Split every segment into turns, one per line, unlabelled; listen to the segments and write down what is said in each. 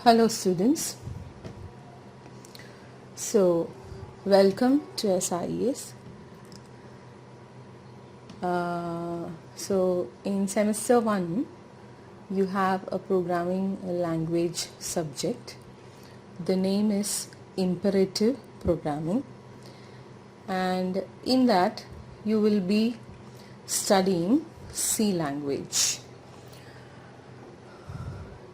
Hello students. So welcome to SIES. So in semester 1 you have a programming language subject. The name is imperative programming, and in that you will be studying C language.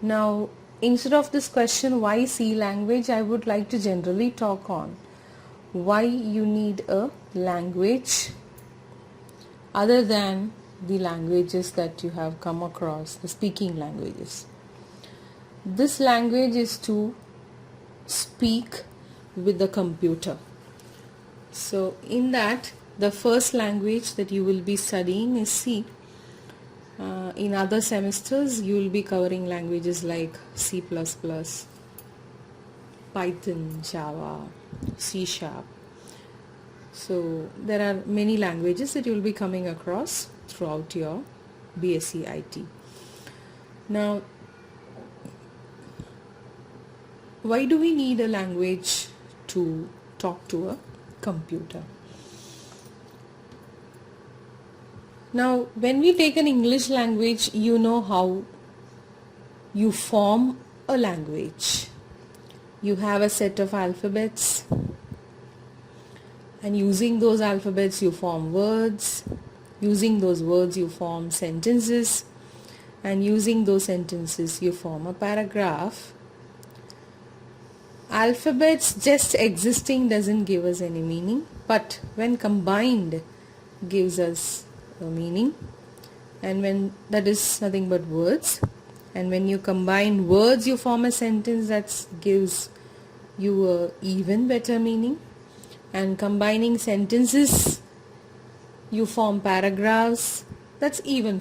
Now, instead of this question why C language, I would like to generally talk on why you need a language other than the languages that you have come across, the speaking languages. This language is to speak with the computer. So in that, the first language that you will be studying is C. In other semesters, you will be covering languages like C++, Python, Java, C#. So there are many languages that you will be coming across throughout your BSc IT. Now, why do we need a language to talk to a computer? Now, when we take an English language, you know how you form a language. You have a set of alphabets, and using those alphabets you form words. Using those words you form sentences, and using those sentences you form a paragraph. Alphabets just existing doesn't give us any meaning, but when combined gives us a meaning, and when that is nothing but words, and when you combine words you form a sentence that gives you a even better meaning, and combining sentences you form paragraphs that's even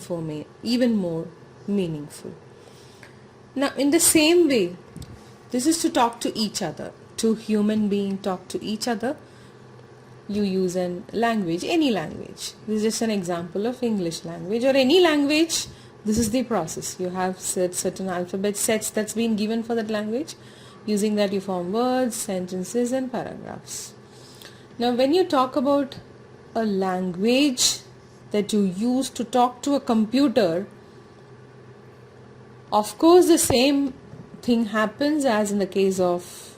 more meaningful. Now in the same way, this is to talk to each other. Two human beings talk to each other. You use a language, any language. This is just an example of English language or any language. This is the process. You have certain alphabet sets that's been given for that language. Using that you form words, sentences and paragraphs. Now when you talk about a language that you use to talk to a computer, of course the same thing happens as in the case of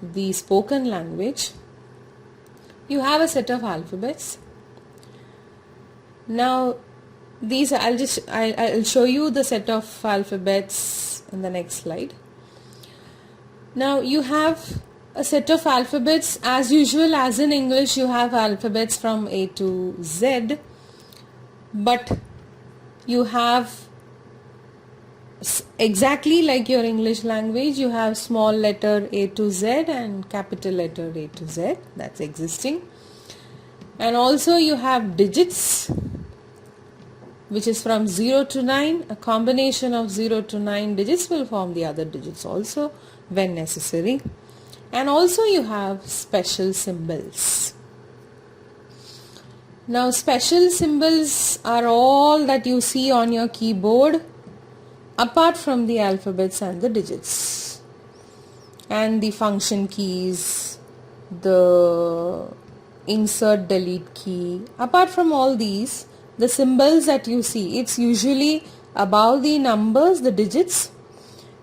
the spoken language. You have a set of alphabets. Now these I'll show you the set of alphabets in the next slide. Now you have a set of alphabets as usual. As in English you have alphabets from A to Z, but you have exactly like your English language, you have small letter A to Z and capital letter A to Z, that's existing. And also you have digits, which is from 0 to 9. A combination of 0 to 9 digits will form the other digits also when necessary. And also you have special symbols. Now special symbols are all that you see on your keyboard apart from the alphabets and the digits and the function keys, the insert delete key. Apart from all these, the symbols that you see, it's usually above the numbers, the digits,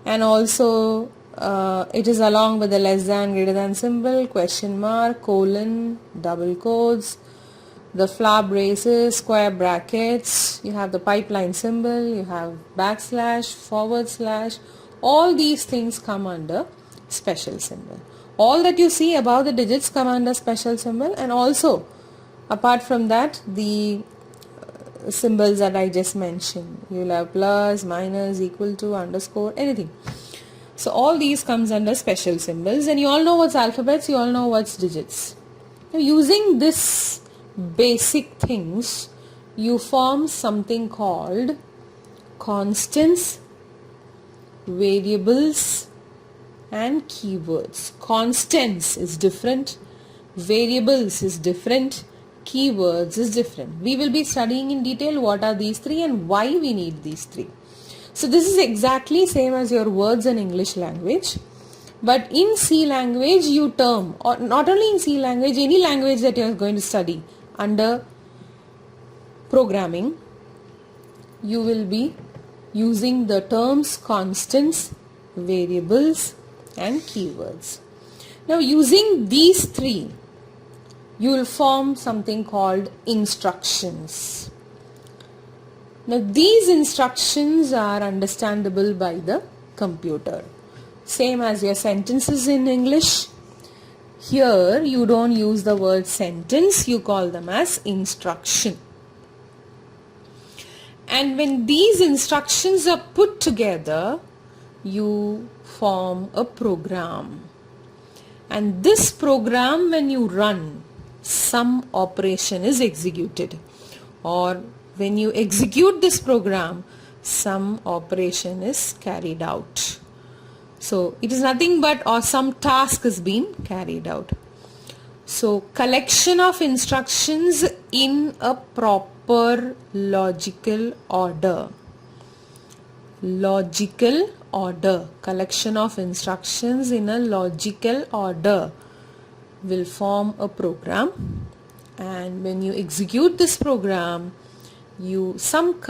and also it is along with the less than, greater than symbol, question mark, colon, double quotes, the flower braces, square brackets, you have the pipeline symbol, you have backslash, forward slash. All these things come under special symbol. All that you see above the digits come under special symbol, and also apart from that the symbols that I just mentioned. You'll have plus, minus, equal to, underscore, anything. So all these comes under special symbols, and you all know what's alphabets, you all know what's digits. Now using this basic things, you form something called constants, variables and keywords. Constants is different, variables is different, keywords is different. We will be studying in detail what are these three and why we need these three. So this is exactly same as your words in English language. But in C language you term, or not only in C language, any language that you are going to study under programming, you will be using the terms constants, variables and keywords. Now using these three, you will form something called instructions. Now these instructions are understandable by the computer. Same as your sentences in English. Here you don't use the word sentence, you call them as instruction. And when these instructions are put together, you form a program. And this program, when you run, some operation is executed. Or when you execute this program, some operation is carried out. So it is nothing but or some task is being carried out. So collection of instructions in a proper logical order. Logical order. Collection of instructions in a logical order will form a program. And when you execute this program, you some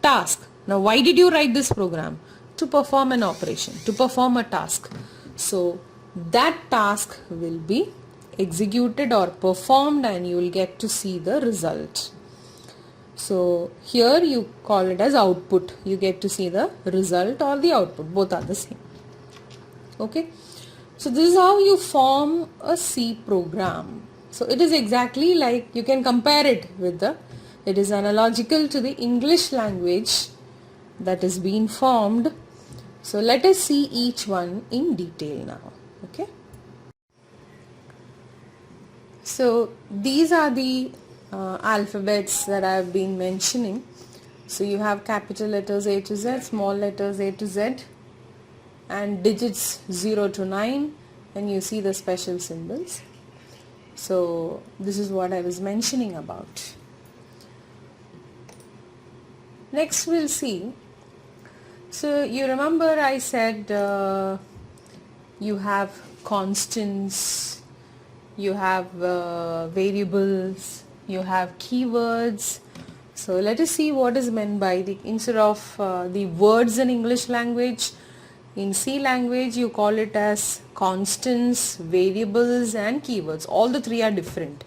task. Now why did you write this program? To perform an operation, to perform a task. So that task will be executed or performed and you will get to see the result. So here you call it as output. You get to see the result or the output. Both are the same. Okay. So this is how you form a C program. So it is exactly like, you can compare it with it is analogical to the English language that is being formed. So let us see each one in detail now. Okay. So these are the alphabets that I have been mentioning. So you have capital letters A to Z, small letters A to Z, and digits 0 to 9, and you see the special symbols. So this is what I was mentioning about. Next we'll see. So you remember I said you have constants, you have variables, you have keywords. So let us see what is meant by instead of the words in English language, in C language you call it as constants, variables and keywords. All the three are different.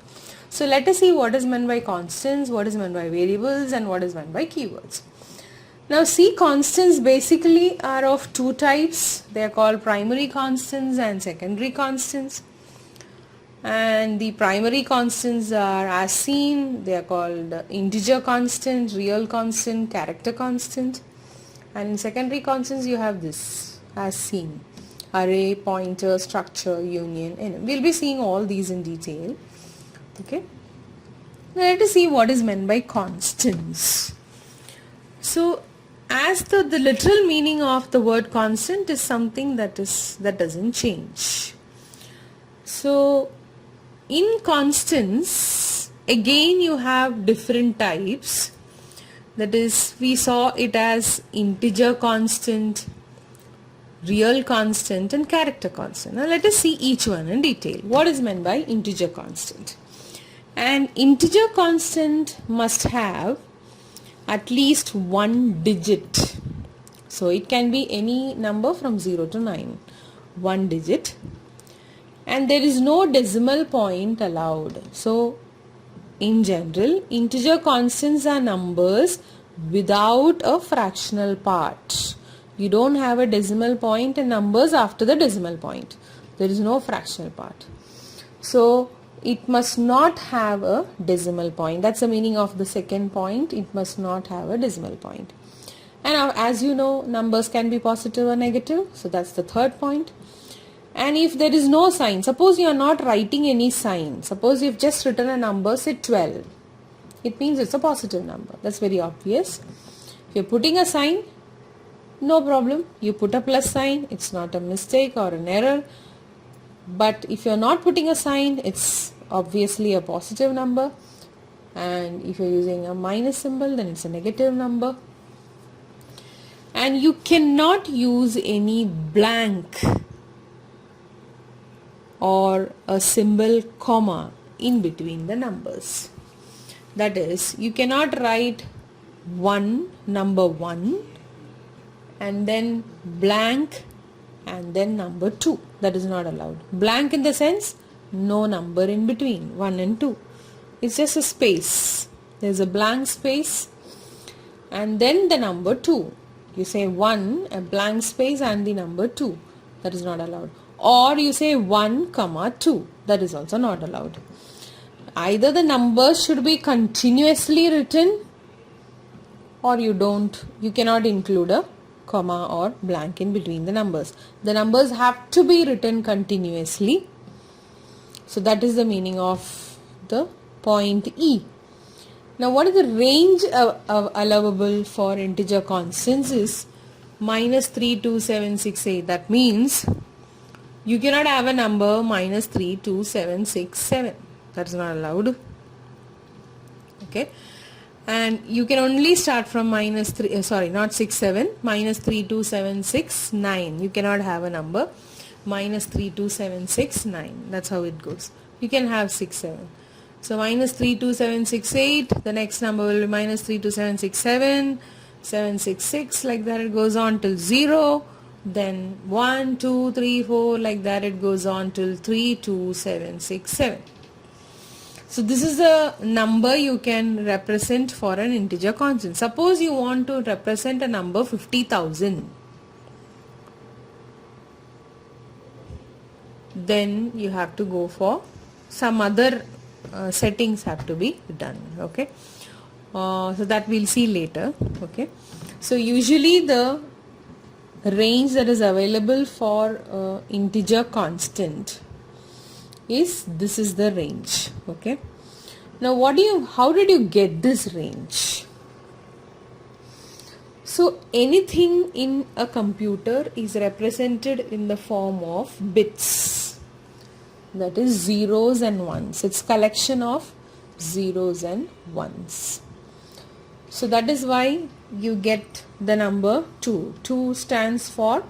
So let us see what is meant by constants, what is meant by variables and what is meant by keywords. Now C constants basically are of two types. They are called primary constants and secondary constants. And the primary constants are as seen. They are called integer constant, real constant, character constant. And in secondary constants you have this as seen. Array, pointer, structure, union, enum. We'll be seeing all these in detail. Okay. Now let us see what is meant by constants. So as the literal meaning of the word constant is something that doesn't change. So in constants again you have different types. That is, we saw it as integer constant, real constant and character constant. Now let us see each one in detail. What is meant by integer constant? An integer constant must have at least one digit. So it can be any number from 0 to 9. One digit. And there is no decimal point allowed. So in general, integer constants are numbers without a fractional part. You don't have a decimal point and numbers after the decimal point. There is no fractional part. So it must not have a decimal point. That's the meaning of the second point. It must not have a decimal point. And as you know, numbers can be positive or negative. So that's the third point. And if there is no sign, suppose you are not writing any sign. Suppose you've just written a number, say 12. It means it's a positive number. That's very obvious. If you're putting a sign, no problem. You put a plus sign. It's not a mistake or an error. But if you're not putting a sign, it's obviously a positive number. And if you're using a minus symbol, then it's a negative number. and you cannot use any blank or a symbol comma in between the numbers. That is, you cannot write number 1 and then blank and then number 2. That is not allowed. Blank in the sense no number in between 1 and 2. It's just a space. There's a blank space and then the number 2. You say 1, a blank space and the number 2. That is not allowed. Or you say 1, 2. That is also not allowed. Either the numbers should be continuously written or you cannot include a comma or blank in between the numbers. The numbers have to be written continuously. So that is the meaning of the point E. Now what is the range allowable for integer constants is -32768. That means you cannot have a number -32767. That is not allowed. Okay. And you can only start from -32769. You cannot have a number -32769. That's how it goes. You can have 67. So -32768, the next number will be -32767, 766, like that it goes on till 0. Then 1, 2, 3, 4, like that it goes on till 32767. So this is the number you can represent for an integer constant. Suppose you want to represent a number 50,000. Then you have to go for some other settings have to be done. Okay. So that we'll see later. Okay. So usually the range that is available for integer constant is this is the range. Okay. Now how did you get this range? So anything in a computer is represented in the form of bits, that is zeros and ones. It's collection of zeros and ones. So that is why you get the number 2. 2 stands for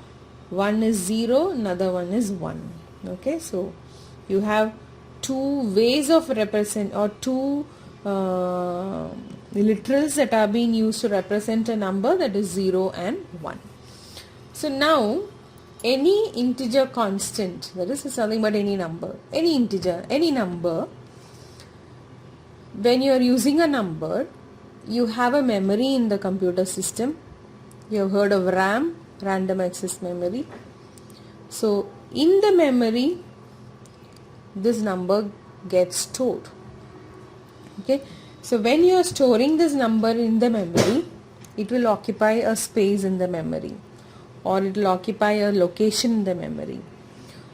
1 is 0, another one is 1. Okay, so you have two ways of represent or two literals that are being used to represent a number, that is 0 and 1. So now any integer constant, that is nothing but any number, any integer, any number, when you are using a number, you have a memory in the computer system. You have heard of RAM, random access memory. So in the memory, this number gets stored. Okay, so when you are storing this number in the memory, it will occupy a space in the memory, or it will occupy a location in the memory.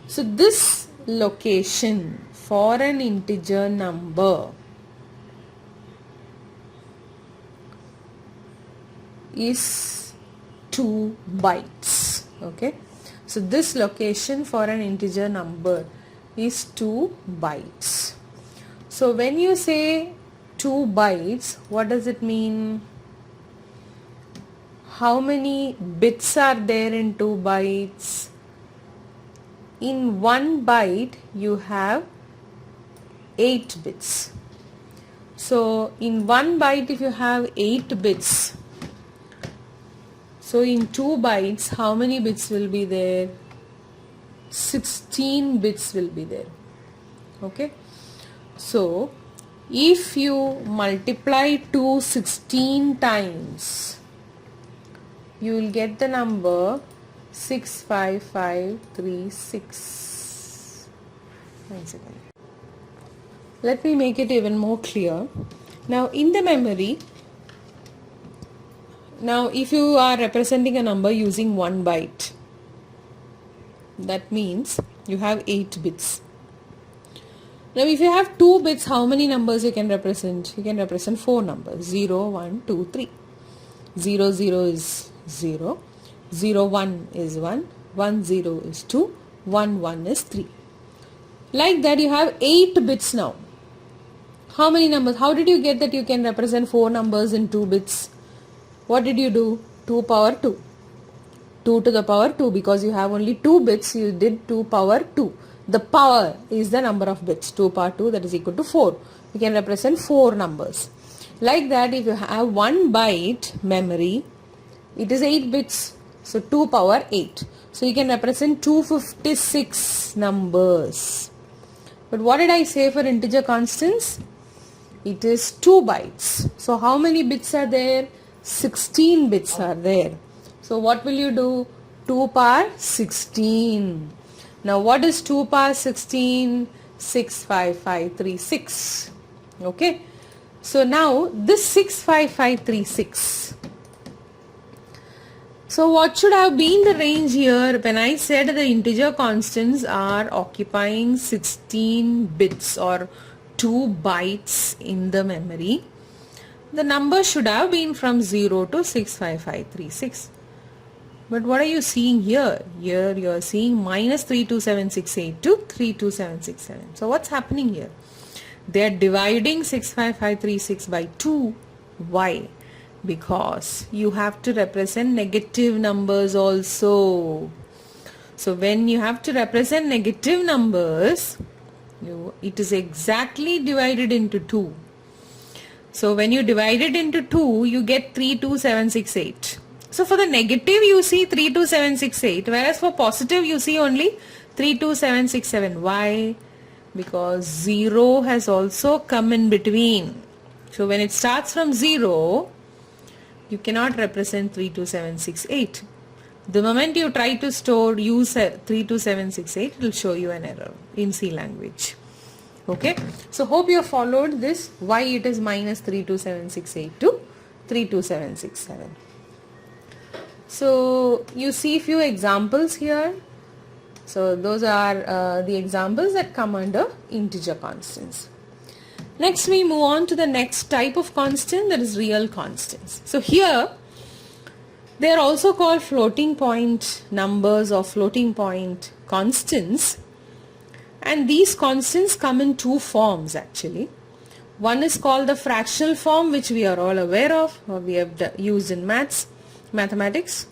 So this location for an integer number is 2 bytes. Okay, so this location for an integer number is 2 bytes. So when you say 2 bytes, what does it mean? How many bits are there in 2 bytes? In 1 byte you have 8 bits. So in 1 byte if you have 8 bits, so in 2 bytes how many bits will be there? 16 bits will be there. Okay, so if you multiply 2 16 times, you will get the number 65536. One second. Let me make it even more clear. Now in the memory, now if you are representing a number using 1 byte, that means you have 8 bits. Now if you have 2 bits, how many numbers you can represent? You can represent 4 numbers, 0, 1, 2, 3. 0, 0 is 0, 0, 1 is 1, 1, 0 is 2, 1, 1 is 3. Like that you have 8 bits now. How many numbers? How did you get that you can represent 4 numbers in 2 bits? What did you do? 2 power 2. 2 to the power 2, because you have only 2 bits, you did 2 power 2. The power is the number of bits. 2 power 2, that is equal to 4. You can represent 4 numbers. Like that, if you have 1 byte memory, it is 8 bits. So 2 power 8. So you can represent 256 numbers. But what did I say for integer constants? It is 2 bytes. So how many bits are there? 16 bits are there. So what will you do? 2 power 16. Now what is 2 power 16? 65536. Okay. So now this 65536. So what should have been the range here when I said the integer constants are occupying 16 bits or 2 bytes in the memory? The number should have been from 0 to 65536. But what are you seeing here? Here you are seeing minus 32768 to 32767. So what's happening here? They are dividing 65536 by 2. Why? Because you have to represent negative numbers also. So when you have to represent negative numbers, it is exactly divided into 2. So when you divide it into 2, you get 32768. So for the negative you see 32768, whereas for positive you see only 32767. Why? Because 0 has also come in between. So when it starts from 0, you cannot represent 32768. The moment you try to use 32768, it will show you an error in C language. Okay. So hope you have followed this, why it is minus 32768 to 32767. So you see few examples here. So those are the examples that come under integer constants. Next we move on to the next type of constant, that is real constants. So here they are also called floating point numbers or floating point constants, and these constants come in 2 forms actually. One is called the fractional form, which we are all aware of, or we have used in mathematics.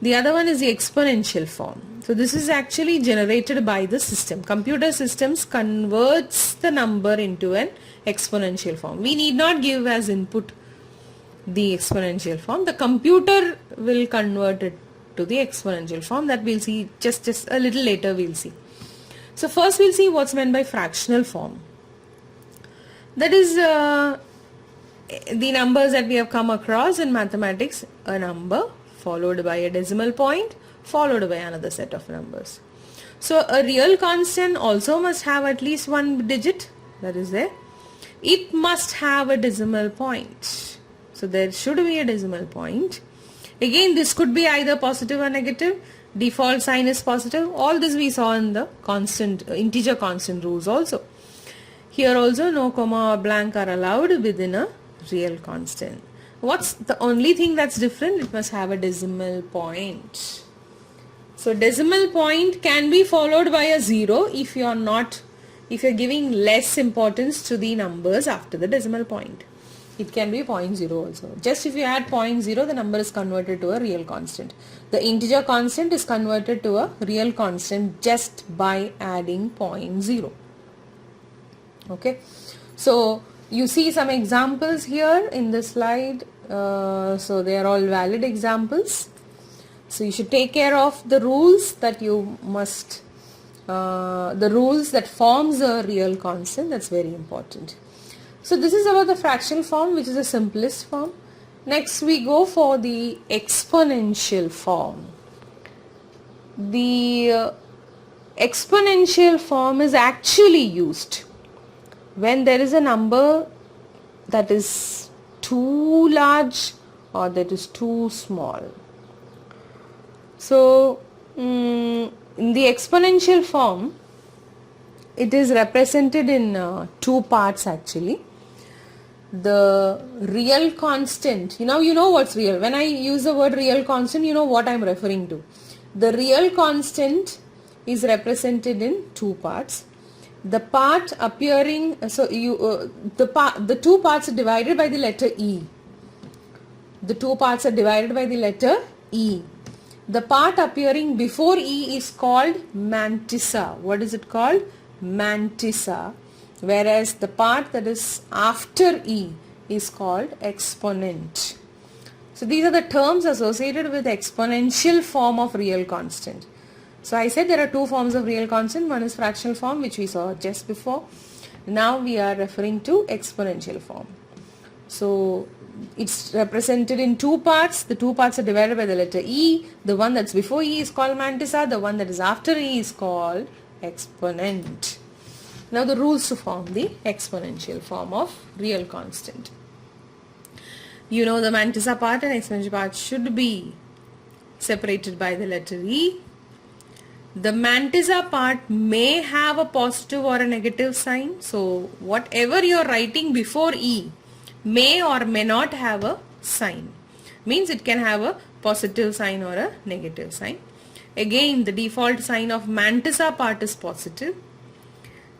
The other one is the exponential form. So this is actually generated by the system. Computer systems converts the number into an exponential form. We need not give as input the exponential form. The computer will convert it to the exponential form. That we'll see just a little later we'll see. So first we'll see what's meant by fractional form. That is the numbers that we have come across in mathematics. A number followed by a decimal point followed by another set of numbers. So a real constant also must have at least 1 digit, that is there. It must have a decimal point. So there should be a decimal point. Again, this could be either positive or negative. Default sign is positive. All this we saw in the integer constant rules also. Here also no comma or blank are allowed within a real constant. What's the only thing that's different? It must have a decimal point. So decimal point can be followed by a 0 if you're giving less importance to the numbers after the decimal point. It can be 0.0 also. Just if you add 0.0, the number is converted to a real constant. The integer constant is converted to a real constant just by adding 0.0. Okay. So you see some examples here in the slide. So they are all valid examples. So you should take care of the rules that you must, the rules that forms a real constant. That's very important. So this is about the fractional form, which is the simplest form. Next we go for the exponential form. The exponential form is actually used when there is a number that is too large or that is too small. So in the exponential form, it is represented in 2 parts actually. The real constant, you know what's real. When I use the word real constant, you know what I'm referring to. The real constant is represented in 2 parts. The part appearing, so the 2 parts are divided by the letter E. The 2 parts are divided by the letter E. The part appearing before E is called mantissa. What is it called? Mantissa. Whereas the part that is after E is called exponent. So these are the terms associated with exponential form of real constant. So I said there are two forms of real constant. One is fractional form, which we saw just before. Now we are referring to exponential form. So it's represented in two parts. The two parts are divided by the letter E. The one that's before E is called mantissa. The one that is after E is called exponent. Now the rules to form the exponential form of real constant. You know the mantissa part and exponential part should be separated by the letter E. The mantissa part may have a positive or a negative sign. So whatever you are writing before E may or may not have a sign. Means it can have a positive sign or a negative sign. Again, the default sign of mantissa part is positive.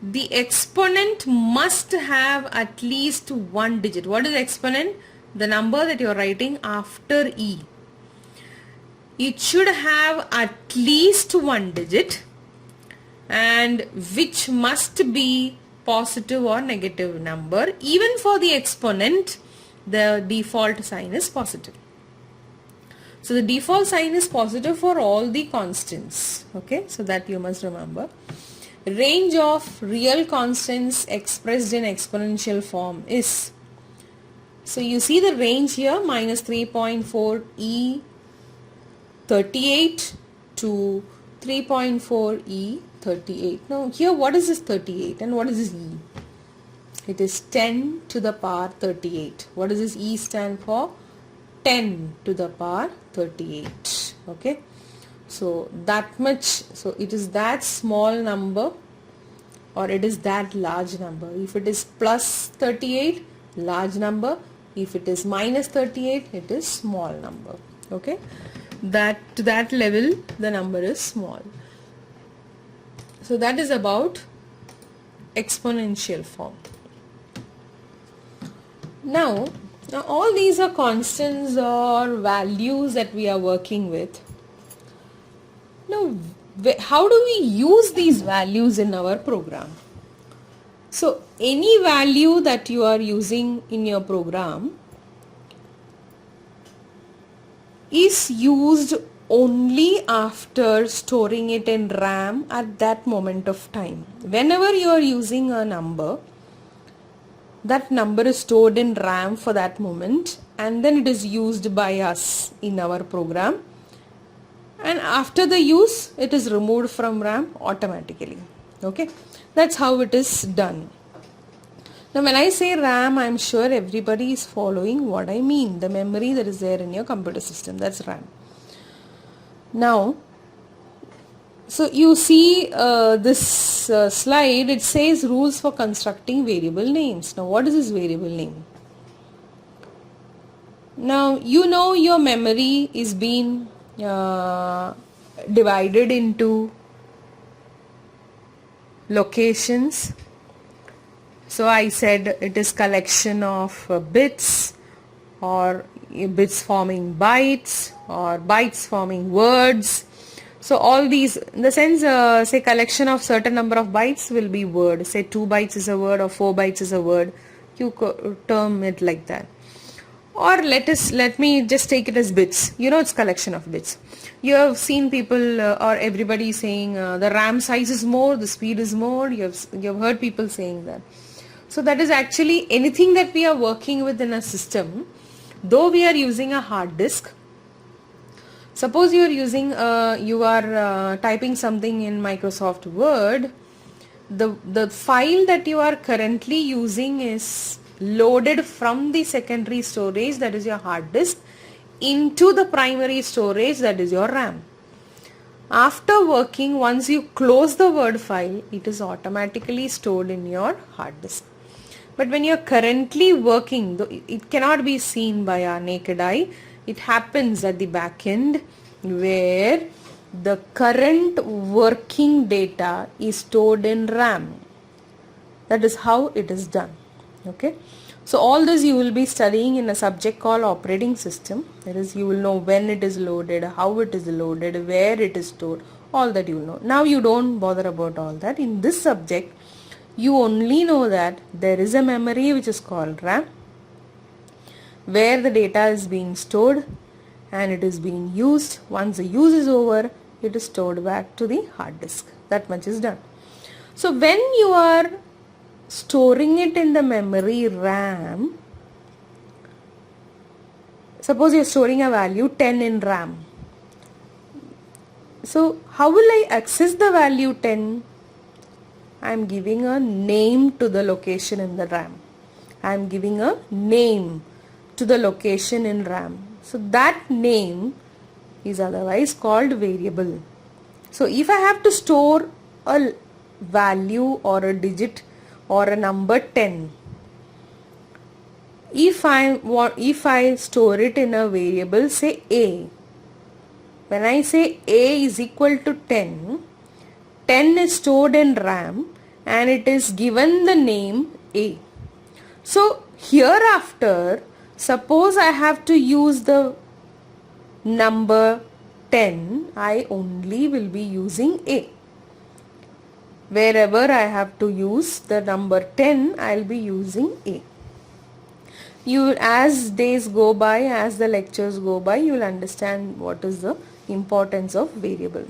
The exponent must have at least one digit. What is exponent? The number that you are writing after E. It should have at least one digit, and which must be positive or negative number. Even for the exponent, the default sign is positive. So the default sign is positive for all the constants. Okay, so that you must remember. Range of real constants expressed in exponential form is, so you see the range here, minus 3.4 E 38 to 3.4 E 38. Now here what is this 38 and what is this E? It is 10 to the power 38. What does this E stand for? 10 to the power 38. Okay. So that much, so it is that small number or it is that large number. If it is plus 38, large number. If it is minus 38, it is small number. Okay. That to that level the number is small. So that is about exponential form. Now all these are constants or values that we are working with. Now how do we use these values in our program? So any value that you are using in your program is used only after storing it in RAM at that moment of time. Whenever you are using a number, that number is stored in RAM for that moment and then it is used by us in our program, and after the use it is removed from RAM automatically. Okay, that's how it is done. Now when I say RAM, I am sure everybody is following what I mean. The memory that is there in your computer system, that's RAM. Now, so you see this slide, it says rules for constructing variable names. Now what is this variable name? Now you know your memory is being divided into locations. So I said it is collection of bits, or bits forming bytes, or bytes forming words. So all these, in the sense, say collection of certain number of bytes will be word. Say 2 bytes is a word or 4 bytes is a word. You term it like that. Or let me just take it as bits. You know, it's collection of bits. You have seen people or everybody saying the RAM size is more, the speed is more. You have heard people saying that. So that is actually anything that we are working with in a system. Though we are using a hard disk, suppose you are using typing something in Microsoft Word, the file that you are currently using is loaded from the secondary storage, that is your hard disk, into the primary storage, that is your RAM. After working, once you close the Word file, it is automatically stored in your hard disk. But when you are currently working, it cannot be seen by our naked eye. It happens at the back end where the current working data is stored in RAM. That is how it is done. Okay. So all this you will be studying in a subject called operating system. That is, you will know when it is loaded, how it is loaded, where it is stored, all that you will know. Now you don't bother about all that. In this subject, you only know that there is a memory which is called RAM, where the data is being stored and it is being used. Once the use is over, it is stored back to the hard disk. That much is done. So when you are storing it in the memory RAM, suppose you are storing a value 10 in RAM. So how will I access the value 10? I am giving a name to the location in the RAM. I am giving a name to the location in RAM. So that name is otherwise called variable. So if I have to store a value or a digit or a number 10, if I store it in a variable, say a, when I say a is equal to 10, 10 is stored in RAM and it is given the name a. So hereafter, suppose I have to use the number 10, I only will be using a. Wherever I have to use the number 10, I will be using a. As days go by, as the lectures go by, you will understand what is the importance of variable.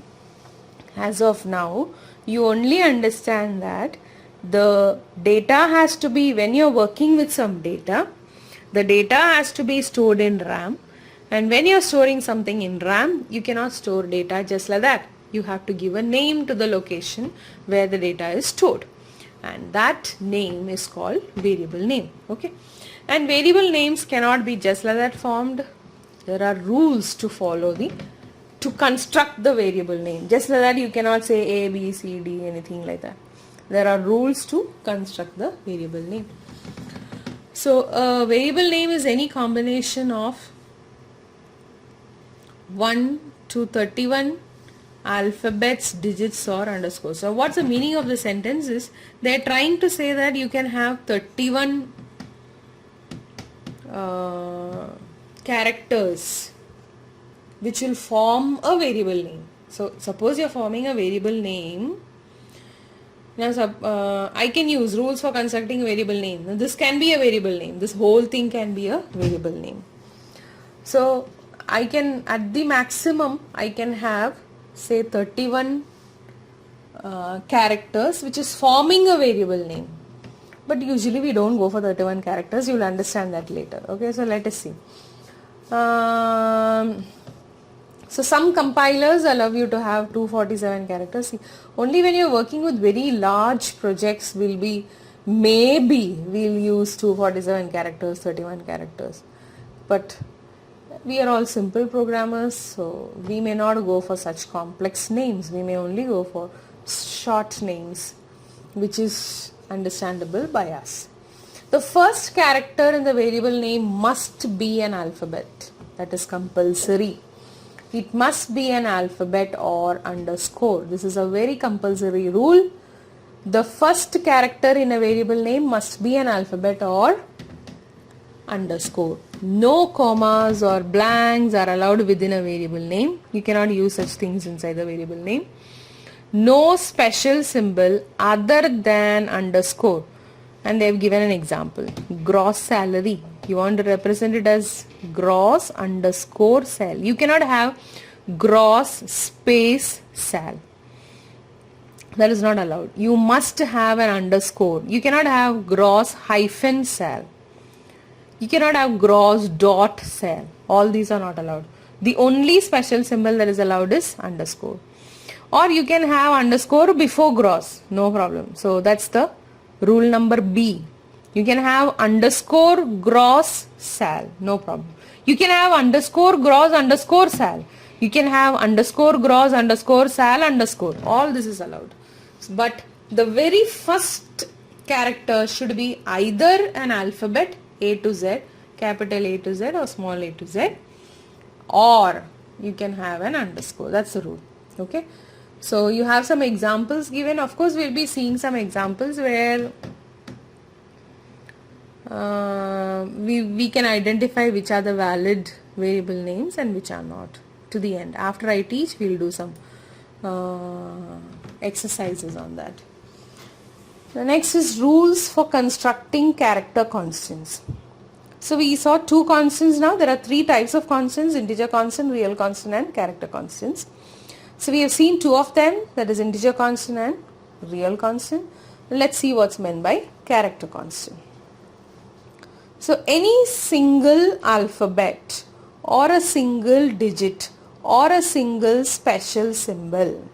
As of now, you only understand that the data has to be, when you are working with some data, the data has to be stored in RAM, and when you are storing something in RAM, you cannot store data just like that. You have to give a name to the location where the data is stored, and that name is called variable name. Okay, and variable names cannot be just like that formed. There are rules to follow to construct the variable name. Just like that you cannot say A, B, C, D, anything like that. There are rules to construct the variable name. So a variable name is any combination of 1 to 31 alphabets, digits or underscores. So what's the meaning of the sentence is, they're trying to say that you can have 31 characters which will form a variable name. So suppose you're forming a variable name. Now I can use rules for constructing a variable name. Now, this can be a variable name. This whole thing can be a variable name. So I can, at the maximum, I can have say 31 characters which is forming a variable name. But usually we don't go for 31 characters. You will understand that later. Okay, so let us see. So some compilers allow you to have 247 characters. See, only when you are working with very large projects maybe we'll use 247 characters, 31 characters. But we are all simple programmers, so we may not go for such complex names. We may only go for short names, which is understandable by us. The first character in the variable name must be an alphabet. That is compulsory. It must be an alphabet or underscore. This is a very compulsory rule. The first character in a variable name must be an alphabet or underscore. No commas or blanks are allowed within a variable name. You cannot use such things inside the variable name. No special symbol other than underscore. And they have given an example. Gross salary. You want to represent it as gross underscore sal. You cannot have gross space sal. That is not allowed. You must have an underscore. You cannot have gross hyphen sal. You cannot have gross dot sal. All these are not allowed. The only special symbol that is allowed is underscore. Or you can have underscore before gross. No problem. So that's the rule number B. You can have underscore gross sal. No problem. You can have underscore gross underscore sal. You can have underscore gross underscore sal underscore. All this is allowed. But the very first character should be either an alphabet A to Z, capital A to Z or small a to Z, or you can have an underscore. That's the rule. Okay. So you have some examples given. Of course, we'll be seeing some examples where we can identify which are the valid variable names and which are not to the end. After I teach, we'll do some exercises on that. The next is rules for constructing character constants. So we saw two constants now. There are three types of constants: integer constant, real constant and character constants. So we have seen two of them, that is integer constant and real constant. Let's see what's meant by character constant. So any single alphabet or a single digit or a single special symbol.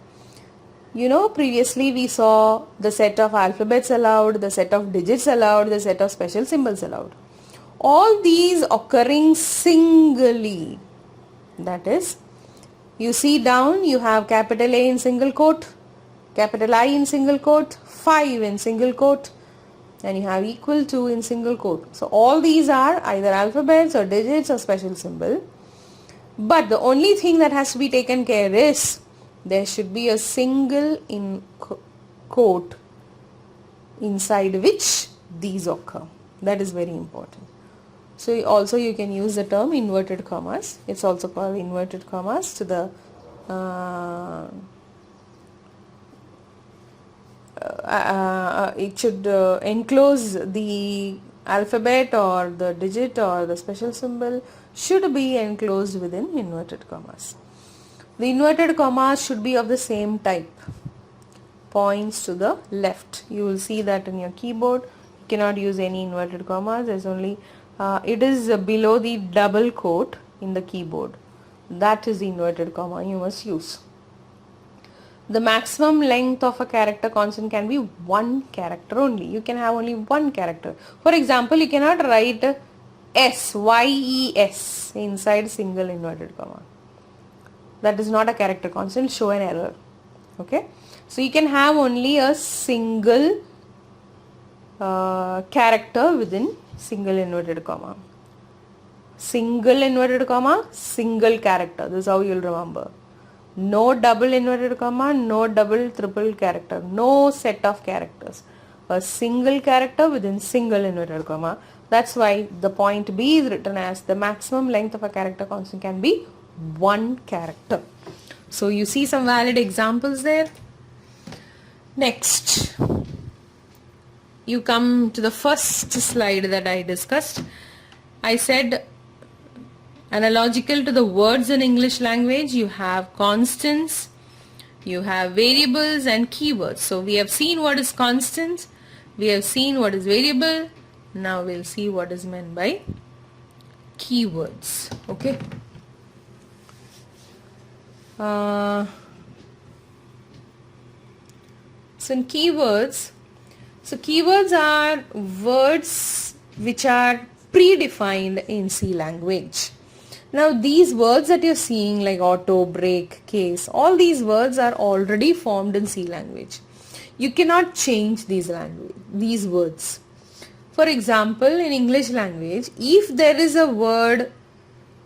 You know, previously we saw the set of alphabets allowed, the set of digits allowed, the set of special symbols allowed. All these occurring singly. That is, you see down, you have capital A in single quote, capital I in single quote, 5 in single quote, and you have equal to in single quote. So all these are either alphabets or digits or special symbol. But the only thing that has to be taken care is there should be a single in quote inside which these occur. That is very important. So also you can use the term inverted commas. It's also called inverted commas to the it should enclose the alphabet or the digit or the special symbol should be enclosed within inverted commas. The inverted commas should be of the same type. Points to the left. You will see that in your keyboard. You cannot use any inverted commas. There's only it is below the double quote in the keyboard. That is the inverted comma you must use. The maximum length of a character constant can be one character only. You can have only one character. For example, you cannot write S, Y-E-S inside single inverted comma. That is not a character constant, show an error. Okay. So you can have only a single character within single inverted comma. Single inverted comma, single character. This is how you will remember. No double inverted comma, no double triple character, no set of characters. A single character within single inverted comma. That's why the point B is written as the maximum length of a character constant can be one character. So you see some valid examples there. Next, you come to the first slide that I discussed. I said analogical to the words in English language, you have constants, you have variables and keywords. So we have seen what is constant, we have seen what is variable. Now we'll see what is meant by keywords. Okay. So in keywords, are words which are predefined in C language. Now these words that you're seeing like auto, break, case, all these words are already formed in C language. You cannot change these words. For example, in English language, if there is a word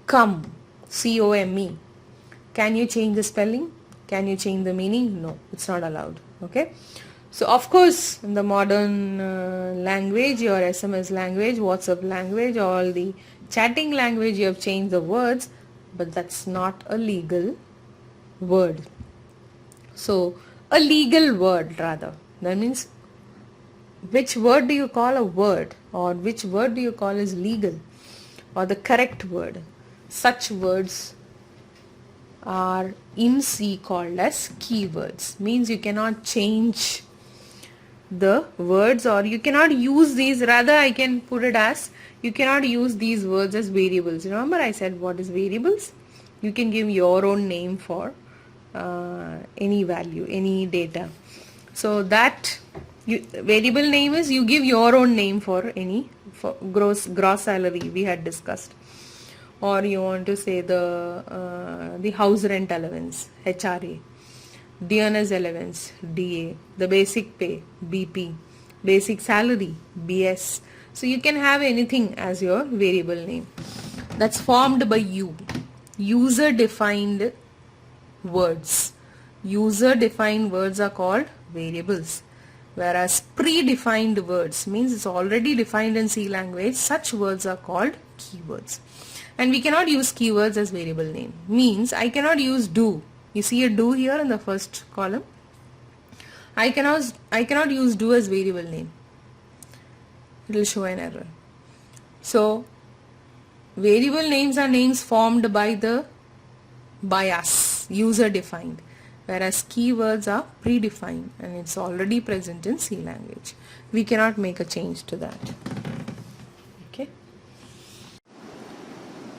come, C-O-M-E, can you change the spelling? Can you change the meaning? No, it's not allowed. Okay. So of course, in the modern language, your SMS language, WhatsApp language, all the chatting language, you have changed the words, but that's not a legal word. So a legal word rather. That means which word do you call a word, or which word do you call as legal or the correct word? Such words are in C called as keywords. Means you cannot change the words, or you cannot use these, rather I can put it as you cannot use these words as variables. Remember I said what is variables? You can give your own name for any value, any data. So that variable name is you give your own name for any gross salary we had discussed, or you want to say the house rent allowance, HRA, dearness allowance, DA, the basic pay, BP, basic salary, BS. So you can have anything as your variable name. That's formed by you. User defined words. User defined words are called variables. Whereas predefined words means it's already defined in C language. Such words are called keywords. And we cannot use keywords as variable name. Means I cannot use do. You see a do here in the first column. I cannot use do as variable name. It will show an error. So variable names are names formed by us, user defined, whereas keywords are predefined and it's already present in C language. We cannot make a change to that. Okay.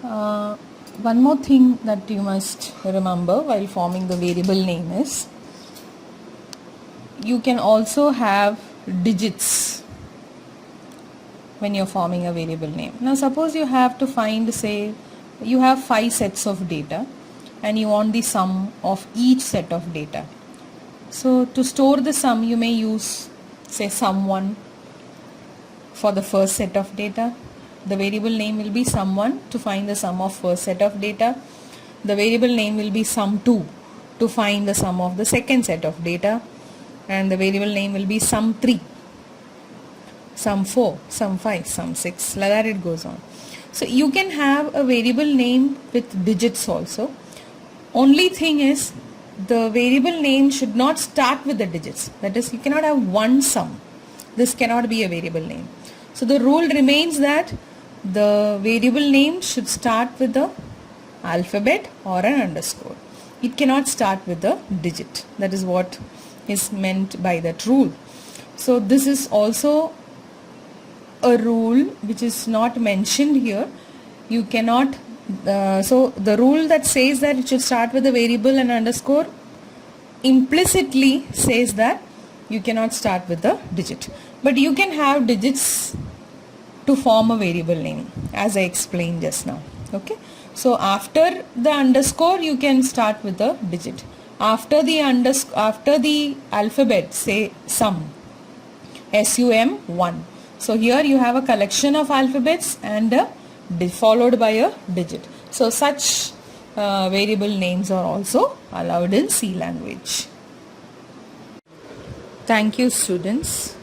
One more thing that you must remember while forming the variable name is you can also have digits when you're forming a variable name. Now suppose you have to find, say, you have 5 sets of data and you want the sum of each set of data. So to store the sum you may use, say, sum1 for the first set of data. The variable name will be sum1 to find the sum of first set of data. The variable name will be sum2 to find the sum of the second set of data. And the variable name will be sum3, sum4, sum5, sum6, like that it goes on. So you can have a variable name with digits also. Only thing is the variable name should not start with the digits. That is, you cannot have one sum. This cannot be a variable name. So the rule remains that the variable name should start with the alphabet or an underscore. It cannot start with a digit. That is what is meant by that rule. So this is also a rule which is not mentioned here. You cannot, so the rule that says that it should start with a variable and underscore implicitly says that you cannot start with a digit. But you can have digits to form a variable name, as I explained just now. Okay. So after the underscore you can start with a digit. After the alphabet, say sum, SUM1. So here you have a collection of alphabets and followed by a digit. So such variable names are also allowed in C language. Thank you, students.